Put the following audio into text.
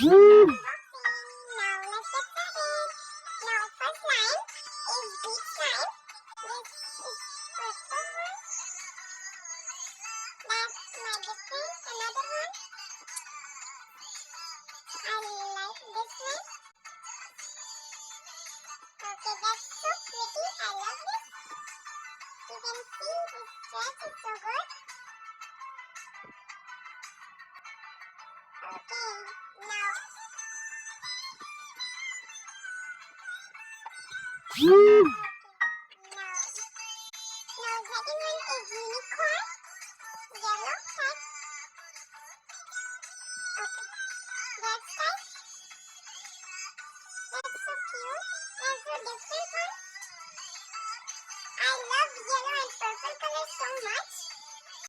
Unboxing. Now let's get started. Now first line is beach line. This is purple one. That's my different. Another one. I like this one. Okay, that's so pretty. I love this. You can see this stretch is so good. Okay, now now second one is unicorn. Yellow hat. Okay, that's nice. That's so cute. That's a different one. I love yellow and purple color so much.